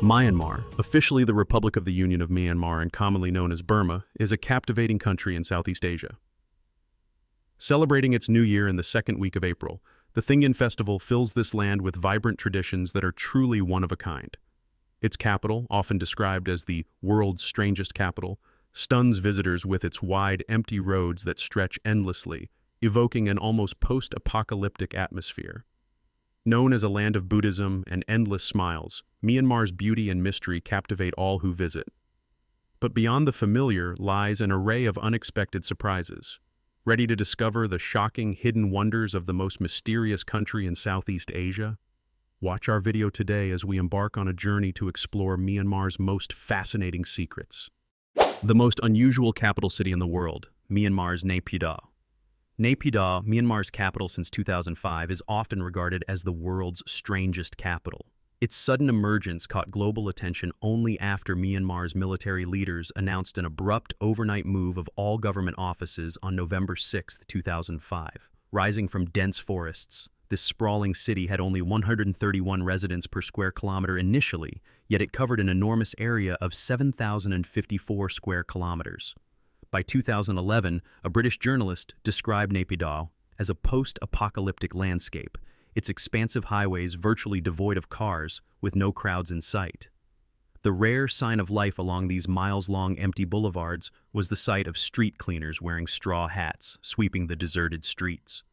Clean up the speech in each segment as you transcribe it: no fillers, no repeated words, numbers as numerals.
Myanmar, officially the Republic of the Union of Myanmar and commonly known as Burma, is a captivating country in Southeast Asia. Celebrating its new year in the second week of April, the Thingyan Festival fills this land with vibrant traditions that are truly one of a kind. Its capital, often described as the world's strangest capital, stuns visitors with its wide, empty roads that stretch endlessly, evoking an almost post-apocalyptic atmosphere. Known as a land of Buddhism and endless smiles, Myanmar's beauty and mystery captivate all who visit. But beyond the familiar lies an array of unexpected surprises. Ready to discover the shocking hidden wonders of the most mysterious country in Southeast Asia? Watch our video today as we embark on a journey to explore Myanmar's most fascinating secrets. The most unusual capital city in the world, Myanmar's Naypyidaw. Naypyidaw, Myanmar's capital since 2005, is often regarded as the world's strangest capital. Its sudden emergence caught global attention only after Myanmar's military leaders announced an abrupt overnight move of all government offices on November 6, 2005. Rising from dense forests, this sprawling city had only 131 residents per square kilometer initially, yet it covered an enormous area of 7,054 square kilometers. By 2011, a British journalist described Naypyidaw as a post-apocalyptic landscape, its expansive highways virtually devoid of cars, with no crowds in sight. The rare sign of life along these miles-long empty boulevards was the sight of street cleaners wearing straw hats, sweeping the deserted streets.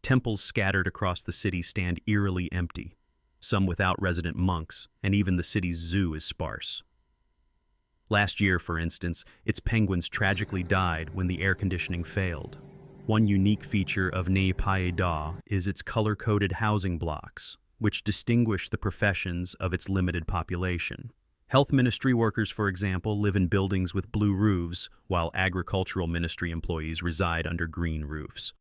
Temples scattered across the city stand eerily empty, some without resident monks, and even the city's zoo is sparse. Last year, for instance, its penguins tragically died when the air conditioning failed. One unique feature of Naypyidaw is its color-coded housing blocks, which distinguish the professions of its limited population. Health ministry workers, for example, live in buildings with blue roofs, while agricultural ministry employees reside under green roofs.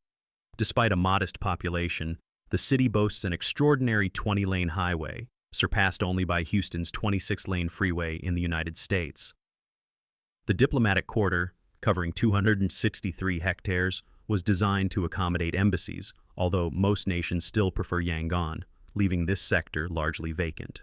Despite a modest population, the city boasts an extraordinary 20-lane highway, surpassed only by Houston's 26-lane freeway in the United States. The diplomatic quarter, covering 263 hectares, was designed to accommodate embassies, although most nations still prefer Yangon, leaving this sector largely vacant.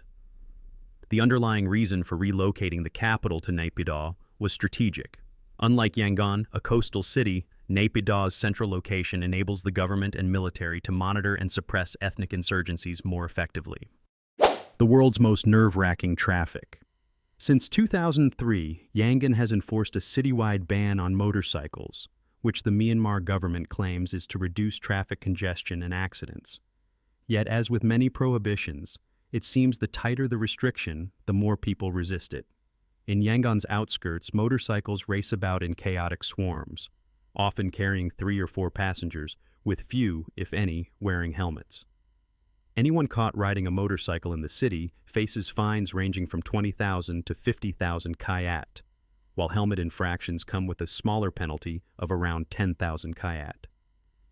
The underlying reason for relocating the capital to Naypyidaw was strategic. Unlike Yangon, a coastal city, Naypyidaw's central location enables the government and military to monitor and suppress ethnic insurgencies more effectively. The world's most nerve-wracking traffic. Since 2003, Yangon has enforced a citywide ban on motorcycles, which the Myanmar government claims is to reduce traffic congestion and accidents. Yet, as with many prohibitions, it seems the tighter the restriction, the more people resist it. In Yangon's outskirts, motorcycles race about in chaotic swarms, often carrying 3 or 4 passengers, with few, if any, wearing helmets. Anyone caught riding a motorcycle in the city faces fines ranging from 20,000 to 50,000 kyat, while helmet infractions come with a smaller penalty of around 10,000 kyat.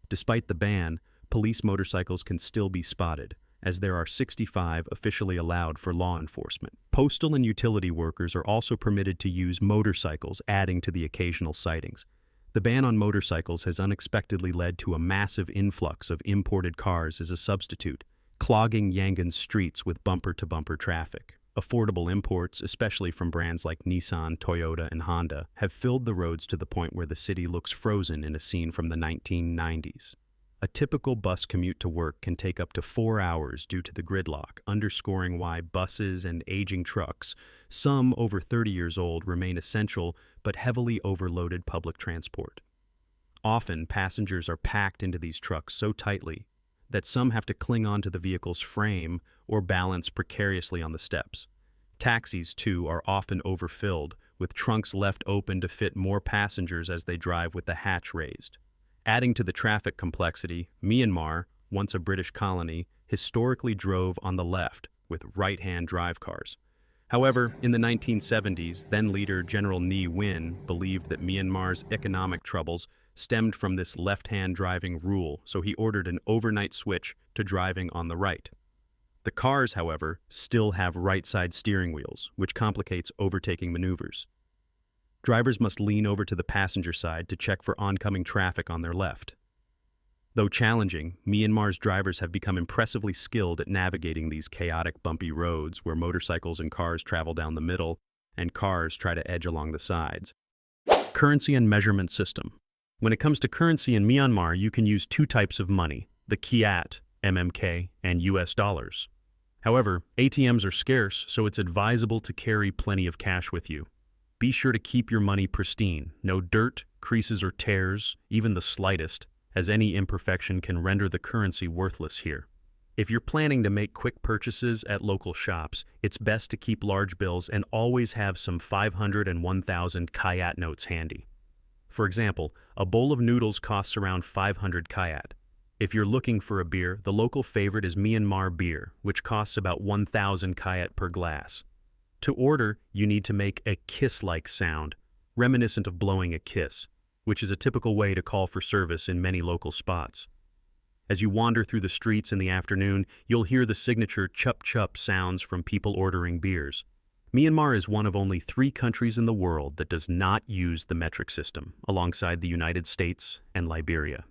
Despite the ban, police motorcycles can still be spotted, as there are 65 officially allowed for law enforcement. Postal and utility workers are also permitted to use motorcycles, adding to the occasional sightings. The ban on motorcycles has unexpectedly led to a massive influx of imported cars as a substitute, clogging Yangon's streets with bumper-to-bumper traffic. Affordable imports, especially from brands like Nissan, Toyota, and Honda, have filled the roads to the point where the city looks frozen in a scene from the 1990s. A typical bus commute to work can take up to 4 hours due to the gridlock, underscoring why buses and aging trucks, some over 30 years old, remain essential but heavily overloaded public transport. Often, passengers are packed into these trucks so tightly that some have to cling onto the vehicle's frame or balance precariously on the steps. Taxis, too, are often overfilled, with trunks left open to fit more passengers as they drive with the hatch raised. Adding to the traffic complexity, Myanmar, once a British colony, historically drove on the left with right-hand drive cars. However, in the 1970s, then-leader General Ne Win believed that Myanmar's economic troubles stemmed from this left-hand driving rule, so he ordered an overnight switch to driving on the right. The cars, however, still have right-side steering wheels, which complicates overtaking maneuvers. Drivers must lean over to the passenger side to check for oncoming traffic on their left. Though challenging, Myanmar's drivers have become impressively skilled at navigating these chaotic, bumpy roads where motorcycles and cars travel down the middle and cars try to edge along the sides. Currency and measurement system. When it comes to currency in Myanmar, you can use two types of money, the kyat, MMK, and US dollars. However, ATMs are scarce, so it's advisable to carry plenty of cash with you. Be sure to keep your money pristine, no dirt, creases or tears, even the slightest, as any imperfection can render the currency worthless here. If you're planning to make quick purchases at local shops, it's best to keep large bills and always have some 500 and 1,000 kyat notes handy. For example, a bowl of noodles costs around 500 kyat. If you're looking for a beer, the local favorite is Myanmar beer, which costs about 1,000 kyat per glass. To order, you need to make a kiss-like sound, reminiscent of blowing a kiss, which is a typical way to call for service in many local spots. As you wander through the streets in the afternoon, you'll hear the signature chup-chup sounds from people ordering beers. Myanmar is one of only 3 countries in the world that does not use the metric system, alongside the United States and Liberia.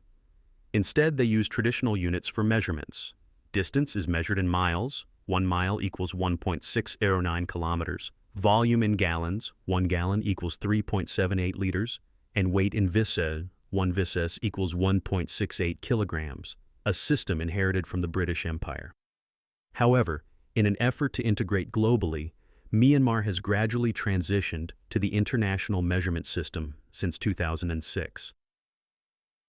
Instead, they use traditional units for measurements. Distance is measured in miles. 1 mile equals 1.609 kilometers. Volume in gallons. 1 gallon equals 3.78 liters. And weight in visa. 1 visa equals 1.68 kilograms, a system inherited from the British Empire. However, in an effort to integrate globally, Myanmar has gradually transitioned to the international measurement system since 2006.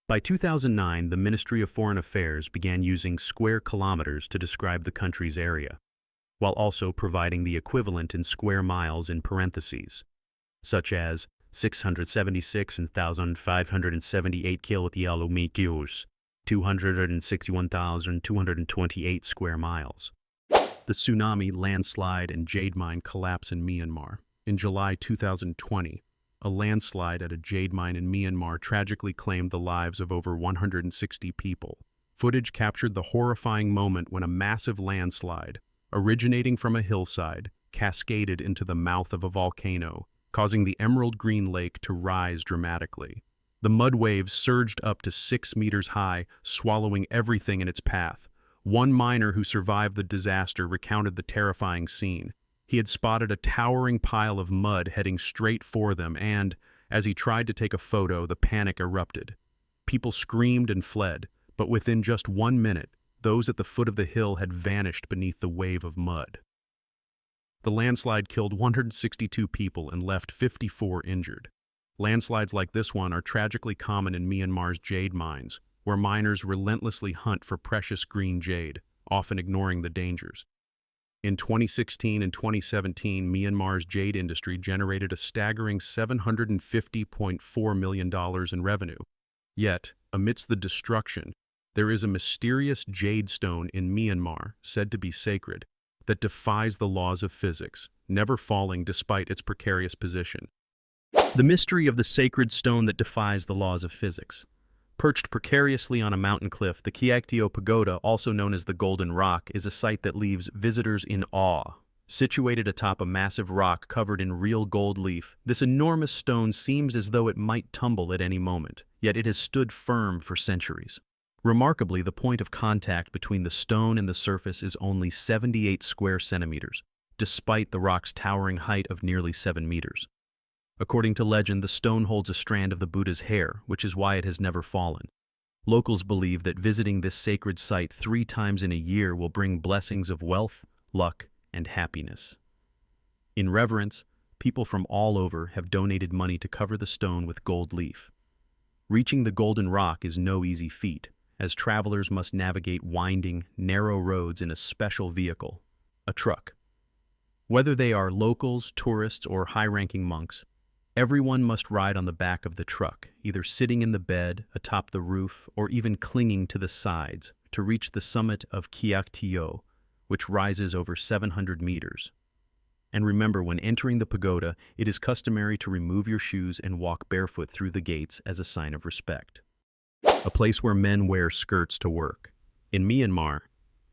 By 2009, the Ministry of Foreign Affairs began using square kilometers to describe the country's area, while also providing the equivalent in square miles in parentheses, such as 676,578 kilometers, 261,228 square miles. The tsunami, landslide, and jade mine collapse in Myanmar. In July 2020, a landslide at a jade mine in Myanmar tragically claimed the lives of over 160 people. Footage captured the horrifying moment when a massive landslide, originating from a hillside, cascaded into the mouth of a volcano, causing the emerald green lake to rise dramatically. The mud waves surged up to 6 meters high, swallowing everything in its path. One miner who survived the disaster recounted the terrifying scene. He had spotted a towering pile of mud heading straight for them and, as he tried to take a photo, the panic erupted. People screamed and fled, but within just 1 minute, those at the foot of the hill had vanished beneath the wave of mud. The landslide killed 162 people and left 54 injured. Landslides like this one are tragically common in Myanmar's jade mines, where miners relentlessly hunt for precious green jade, often ignoring the dangers. In 2016 and 2017, Myanmar's jade industry generated a staggering $750.4 million in revenue. Yet, amidst the destruction, there is a mysterious jade stone in Myanmar, said to be sacred, that defies the laws of physics, never falling despite its precarious position. The mystery of the sacred stone that defies the laws of physics. Perched precariously on a mountain cliff, the Myanmar Pagoda, also known as the Golden Rock, is a site that leaves visitors in awe. Situated atop a massive rock covered in real gold leaf, this enormous stone seems as though it might tumble at any moment, yet it has stood firm for centuries. Remarkably, the point of contact between the stone and the surface is only 78 square centimeters, despite the rock's towering height of nearly 7 meters. According to legend, the stone holds a strand of the Buddha's hair, which is why it has never fallen. Locals believe that visiting this sacred site 3 times in a year will bring blessings of wealth, luck, and happiness. In reverence, people from all over have donated money to cover the stone with gold leaf. Reaching the Golden Rock is no easy feat, as travelers must navigate winding, narrow roads in a special vehicle, a truck. Whether they are locals, tourists, or high-ranking monks, everyone must ride on the back of the truck, either sitting in the bed, atop the roof, or even clinging to the sides to reach the summit of Myanmar, which rises over 700 meters. And remember, when entering the pagoda, it is customary to remove your shoes and walk barefoot through the gates as a sign of respect. A place where men wear skirts to work. In Myanmar,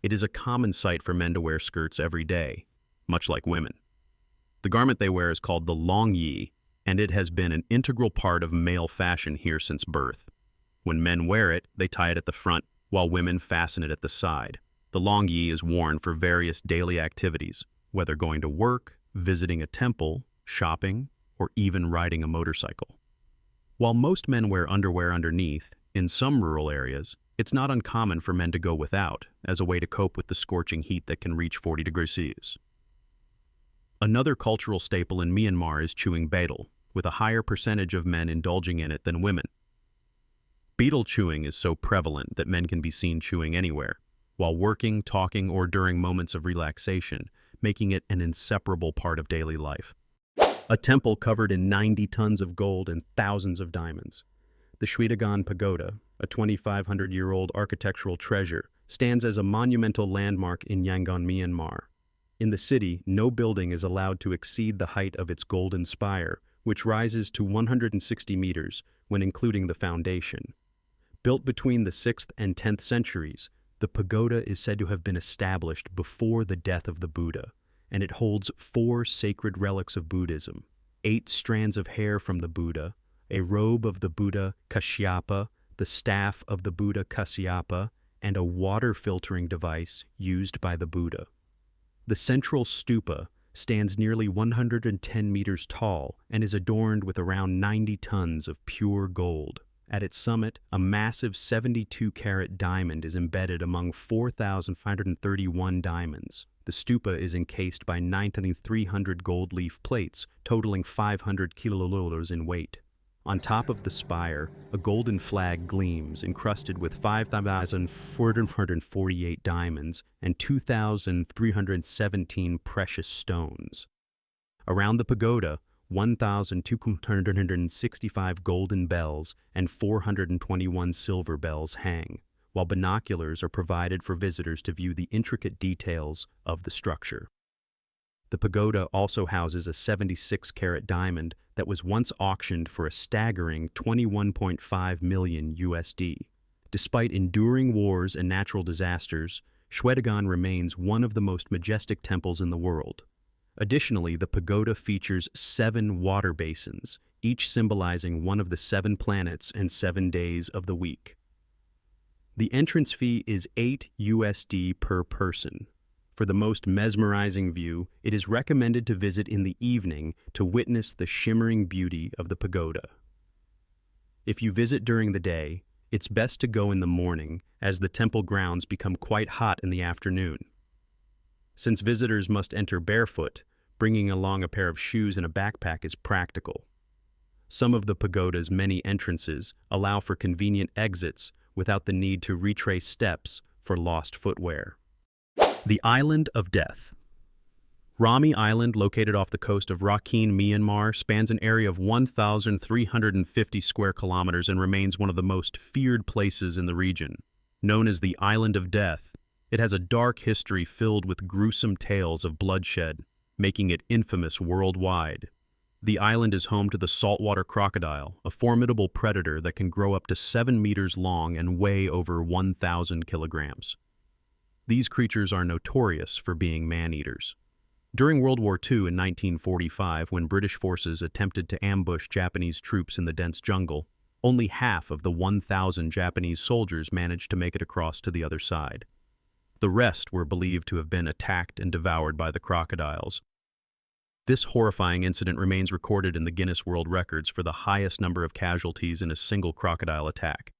it is a common sight for men to wear skirts every day, much like women. The garment they wear is called the long yi, and it has been an integral part of male fashion here since birth. When men wear it, they tie it at the front, while women fasten it at the side. The long yi is worn for various daily activities, whether going to work, visiting a temple, shopping, or even riding a motorcycle. While most men wear underwear underneath, in some rural areas, it's not uncommon for men to go without, as a way to cope with the scorching heat that can reach 40 degrees Celsius. Another cultural staple in Myanmar is chewing betel, with a higher percentage of men indulging in it than women. Betel chewing is so prevalent that men can be seen chewing anywhere, while working, talking, or during moments of relaxation, making it an inseparable part of daily life. A temple covered in 90 tons of gold and thousands of diamonds. The Shwedagon Pagoda, a 2,500-year-old architectural treasure, stands as a monumental landmark in Yangon, Myanmar. In the city, no building is allowed to exceed the height of its golden spire, which rises to 160 meters when including the foundation. Built between the 6th and 10th centuries, the pagoda is said to have been established before the death of the Buddha, and it holds 4 sacred relics of Buddhism: 8 strands of hair from the Buddha, a robe of the Buddha Kashyapa, the staff of the Buddha Kasyapa, and a water-filtering device used by the Buddha. The central stupa stands nearly 110 meters tall and is adorned with around 90 tons of pure gold. At its summit, a massive 72-carat diamond is embedded among 4,531 diamonds. The stupa is encased by 9,300 gold leaf plates, totaling 500 kiloliters in weight. On top of the spire, a golden flag gleams, encrusted with 5,448 diamonds and 2,317 precious stones. Around the pagoda, 1,265 golden bells and 421 silver bells hang, while binoculars are provided for visitors to view the intricate details of the structure. The pagoda also houses a 76-carat diamond that was once auctioned for a staggering $21.5 million USD. Despite enduring wars and natural disasters, Shwedagon remains one of the most majestic temples in the world. Additionally, the pagoda features 7 water basins, each symbolizing one of the 7 planets and 7 days of the week. The entrance fee is $8 USD per person. For the most mesmerizing view, it is recommended to visit in the evening to witness the shimmering beauty of the pagoda. If you visit during the day, it's best to go in the morning, as the temple grounds become quite hot in the afternoon. Since visitors must enter barefoot, bringing along a pair of shoes and a backpack is practical. Some of the pagoda's many entrances allow for convenient exits without the need to retrace steps for lost footwear. The Island of Death. Rami Island, located off the coast of Rakhine, Myanmar, spans an area of 1,350 square kilometers and remains one of the most feared places in the region. Known as the Island of Death, it has a dark history filled with gruesome tales of bloodshed, making it infamous worldwide. The island is home to the saltwater crocodile, a formidable predator that can grow up to 7 meters long and weigh over 1,000 kilograms. These creatures are notorious for being man-eaters. During World War II in 1945, when British forces attempted to ambush Japanese troops in the dense jungle, only half of the 1,000 Japanese soldiers managed to make it across to the other side. The rest were believed to have been attacked and devoured by the crocodiles. This horrifying incident remains recorded in the Guinness World Records for the highest number of casualties in a single crocodile attack.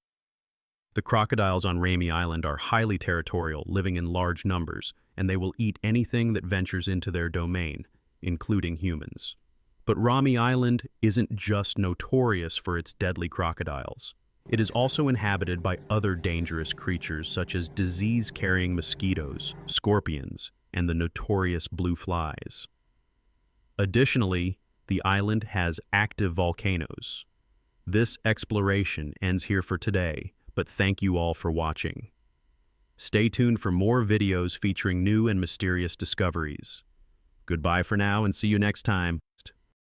The crocodiles on Rami Island are highly territorial, living in large numbers, and they will eat anything that ventures into their domain, including humans. But Rami Island isn't just notorious for its deadly crocodiles. It is also inhabited by other dangerous creatures such as disease-carrying mosquitoes, scorpions, and the notorious blue flies. Additionally, the island has active volcanoes. This exploration ends here for today, but thank you all for watching. Stay tuned for more videos featuring new and mysterious discoveries. Goodbye for now and see you next time.